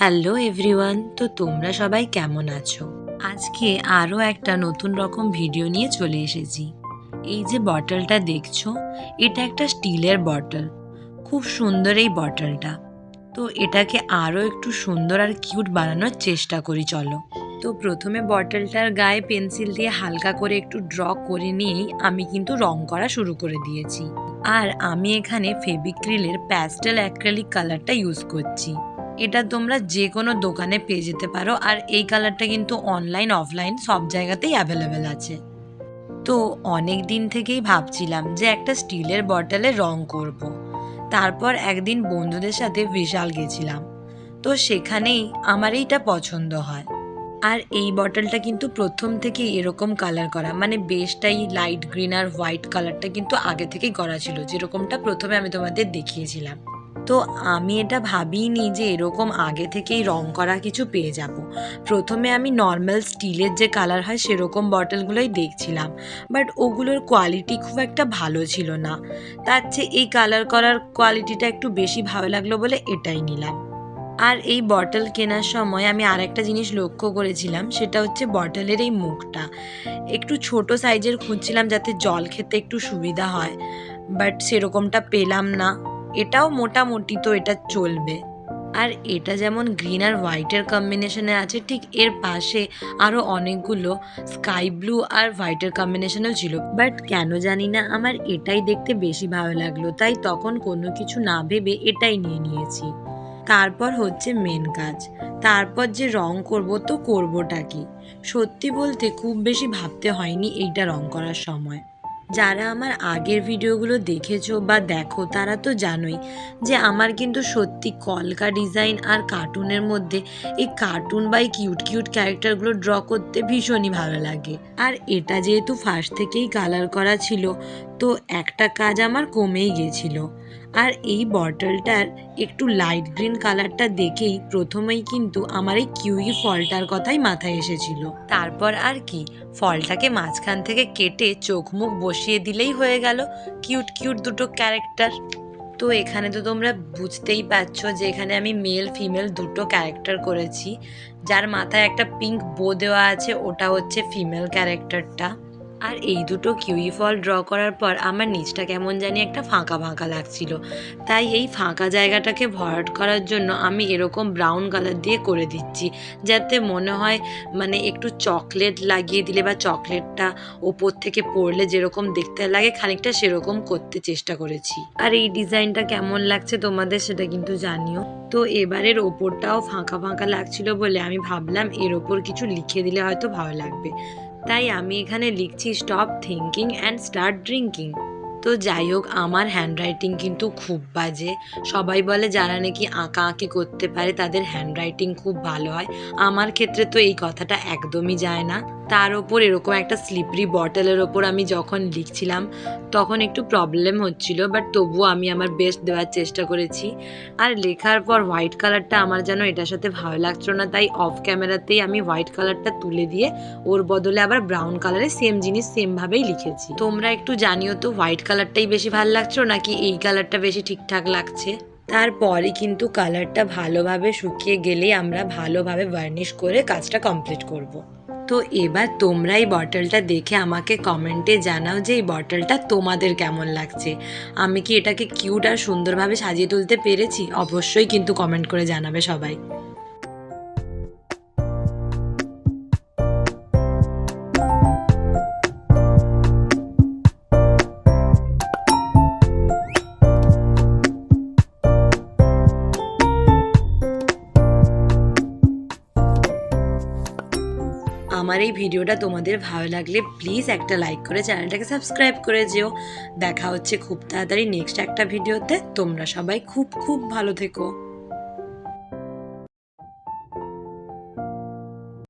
Hello everyone, তো তোমরা সবাই কেমন আছো? আজকে আরও একটা নতুন রকম ভিডিও নিয়ে চলে এসেছি। এই যে বটলটা দেখছো, এটা একটা স্টিলের বটল। খুব সুন্দর এই বটলটা। তো এটাকে আরও একটু সুন্দর আর কিউট বানানোর চেষ্টা করি, চলো। তো প্রথমে বটলটার গায়ে পেন্সিল দিয়ে হালকা করে একটু ড্র করে নিয়েই আমি কিন্তু রং করা শুরু করে দিয়েছি। আর আমি এখানে ফেভিক্রিলের প্যাস্টেল অ্যাক্রিলিক কালারটা ইউজ করছি। এটা তোমরা যে কোনো দোকানে পেয়ে যেতে পারো, আর এই কালারটা কিন্তু অনলাইন অফলাইন সব জায়গাতেই অ্যাভেলেবেল আছে। তো অনেক দিন থেকেই ভাবছিলাম যে একটা স্টিলের বটলে রং করব। তারপর একদিন বন্ধুদের সাথে বিশাল গেছিলাম, তো সেখানেই আমার এইটা পছন্দ হয়। আর এই বটলটা কিন্তু প্রথম থেকেই এরকম কালার করা, মানে বেসটাই লাইট গ্রিন আর হোয়াইট কালারটা কিন্তু আগে থেকেই করা ছিল, যেরকমটা প্রথমে আমি তোমাদের দেখিয়েছিলাম। তো আমি এটা ভাবিনি যে এরকম আগে থেকেই রং করা কিছু পেয়ে যাব। প্রথমে আমি নর্মাল স্টিলের যে কালার হয় সেরকম বটলগুলোই দেখছিলাম, বাট ওগুলোর কোয়ালিটি খুব একটা ভালো ছিল না। তার চেয়ে এই কালার করার কোয়ালিটিটা একটু বেশি ভালো লাগলো বলে এটাই নিলাম। আর এই বটল কেনার সময় আমি আরেকটা জিনিস লক্ষ্য করেছিলাম, সেটা হচ্ছে বটলের এই মুখটা একটু ছোট সাইজের খুঁজছিলাম, যাতে জল খেতে একটু সুবিধা হয়, বাট সেরকমটা পেলাম না। এটাও মোটামুটি, তো এটা চলবে। আর এটা যেমন গ্রিন আর হোয়াইটের কম্বিনেশনে আছে, ঠিক এর পাশে আরও অনেকগুলো স্কাই ব্লু আর হোয়াইটের কম্বিনেশনেও ছিল, বাট কেন জানি না আমার এটাই দেখতে বেশি ভালো লাগলো, তাই তখন কোনো কিছু না ভেবে এটাই নিয়ে নিয়েছি। তারপর হচ্ছে মেন কাজ, তারপর যে রং করব, তো করবোটা কি। সত্যি বলতে খুব বেশি ভাবতে হয়নি এইটা রং করার সময়। যারা আমার আগের ভিডিওগুলো দেখেছো বা দেখো তারা তো জানোই যে আমার কিন্তু সত্যি কলকা ডিজাইন আর কার্টুনের মধ্যে এই কার্টুন বা এই কিউট কিউট ক্যারেক্টারগুলো ড্র করতে ভীষণই ভালো লাগে। আর এটা যেহেতু ফার্স্ট থেকেই কালার করা ছিল, তো একটা কাজ আমার কমেই গেছিলো। আর এই বটলটার একটু লাইট গ্রিন কালারটা দেখেই প্রথমেই কিন্তু আমার এই কিউই ফলটার কথাই মাথায় এসেছিল। তারপর আর কি, ফলটাকে মাঝখান থেকে কেটে চোখ মুখ বসিয়ে দিলেই হয়ে গেল কিউট কিউট দুটো ক্যারেক্টার। তো এখানে তো তোমরা বুঝতেই পারছো যে এখানে আমি মেল ফিমেল দুটো ক্যারেক্টার করেছি। যার মাথায় একটা পিঙ্ক বো দেওয়া আছে, ওটা হচ্ছে ফিমেল ক্যারেক্টারটা। আর এই দুটো কিউই ফল ড্র করার পর আমার নিচটা কেমন জানি একটা ফাঁকা ফাঁকা লাগছিল, তাই এই ফাঁকা জায়গাটাকে ভরাট করার জন্য আমি এরকম ব্রাউন কালার দিয়ে করে দিচ্ছি, যাতে মনে হয় মানে একটু চকলেট লাগিয়ে দিলে বা চকলেটটা ওপর থেকে পড়লে যেরকম দেখতে লাগে খানিকটা সেরকম করতে চেষ্টা করেছি। আর এই ডিজাইনটা কেমন লাগছে তোমাদের সেটা কিন্তু জানিও। তো এবারের ওপরটাও ফাঁকা ফাঁকা লাগছিল বলে আমি ভাবলাম এর ওপর কিছু লিখে দিলে হয়তো ভালো লাগবে, তাই আমি এখানে লিখছি stop thinking and start drinking. তো যাই হোক, আমার হ্যান্ডরাইটিং কিন্তু খুব বাজে। সবাই বলে যারা নাকি আঁকা আঁকি করতে পারে তাদের হ্যান্ডরাইটিং খুব ভালো হয়, আমার ক্ষেত্রে তো এই কথাটা একদমই যায় না। তার ওপর এরকম একটা স্লিপারি বটলের ওপর আমি যখন লিখছিলাম তখন একটু প্রবলেম হচ্ছিল, বাট তবুও আমি আমার বেস্ট দেওয়ার চেষ্টা করেছি। আর লেখার পর হোয়াইট কালারটা আমার যেন এটার সাথে ভালো লাগছিল না, তাই অফ ক্যামেরাতেই আমি হোয়াইট কালারটা তুলে দিয়ে ওর বদলে আবার ব্রাউন কালারে সেম জিনিস সেমভাবেই লিখেছি। তোমরা একটু জানিও তো হোয়াইট কালারটাই বেশি ভালো লাগছো নাকি এই কালারটা বেশি ঠিকঠাক লাগছে। তারপরে কিন্তু কালারটা ভালোভাবে শুকিয়ে গেলেই আমরা ভালোভাবে ভার্নিশ করে কাজটা কমপ্লিট করব। তো এবার তোমরা এই বটলটা দেখে আমাকে কমেন্টে জানাও যে এই বটলটা তোমাদের কেমন লাগছে। আমি কি এটাকে কিউট আর সুন্দরভাবে সাজিয়ে তুলতে পেরেছি? অবশ্যই কিন্তু কমেন্ট করে জানাবে সবাই। আমার এই ভিডিওটা তোমাদের ভালো লাগলে প্লিজ একটা লাইক করে চ্যানেলটাকে সাবস্ক্রাইব করে যেও। দেখা হচ্ছে খুব তাড়াতাড়ি নেক্সট একটা ভিডিওতে। তোমরা সবাই খুব খুব ভালো থেকো।